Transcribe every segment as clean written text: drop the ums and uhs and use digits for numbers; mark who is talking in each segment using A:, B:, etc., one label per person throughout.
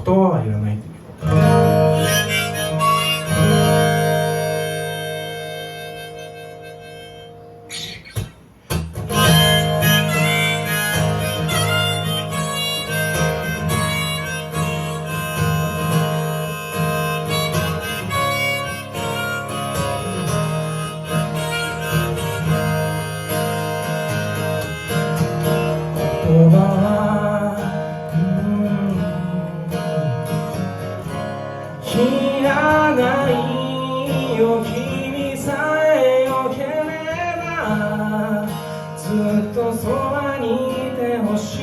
A: 葉はいらないという言葉は、いらないよ。君さえよければずっとそばにいてほしい。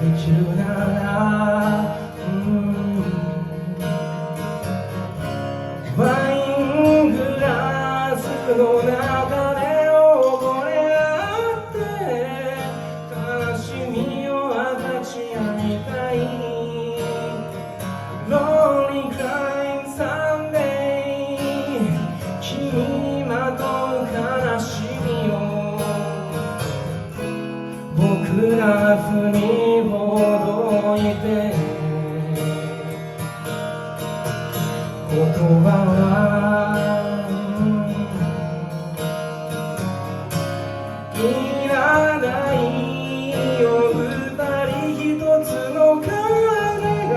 A: できるなら、ワイングラスの中で溺れ合って悲しみを分かち合いたい。Lonely crying Sunday 君にまとう悲しみを僕が振りほどいて言葉はいらないよ。二人一つの影が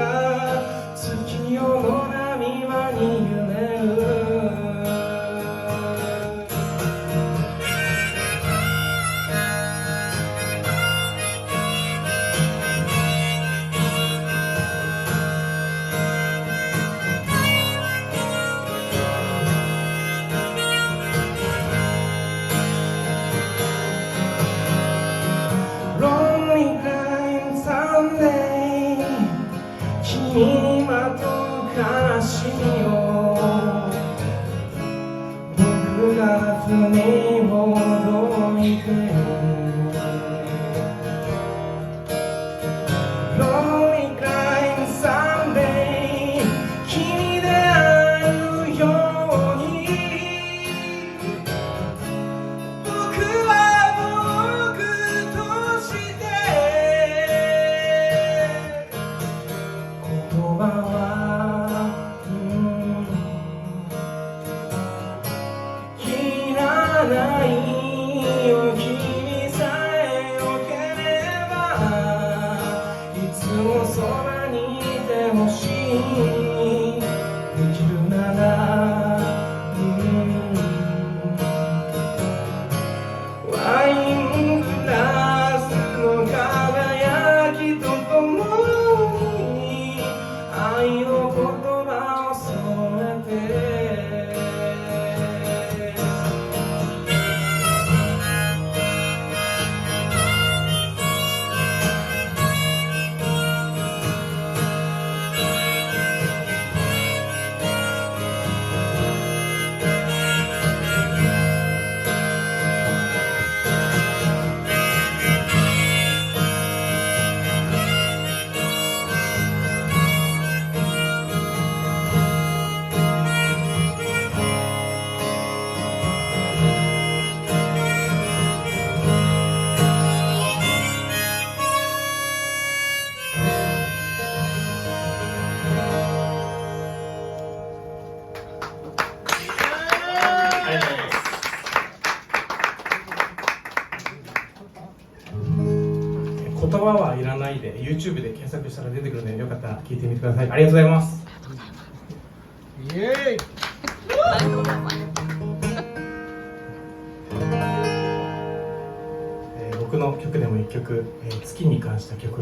A: 月夜の波間に揺れる。Lonely crying Sunday 君にまとう悲しみを僕が船ほどいて Lonely crying Sunday 君であるように僕は僕として言葉はいらないよ。君さえよければいつもそばにいてほしい。できるなら、ワイングラスの輝きとともに愛の言葉を添えて言葉はいらないで YouTube で検索したら出てくるのでよかったら聞いてみてください。ありがとうございます。イエーイ。ありがとうございます。僕の曲でも一曲、月に関した曲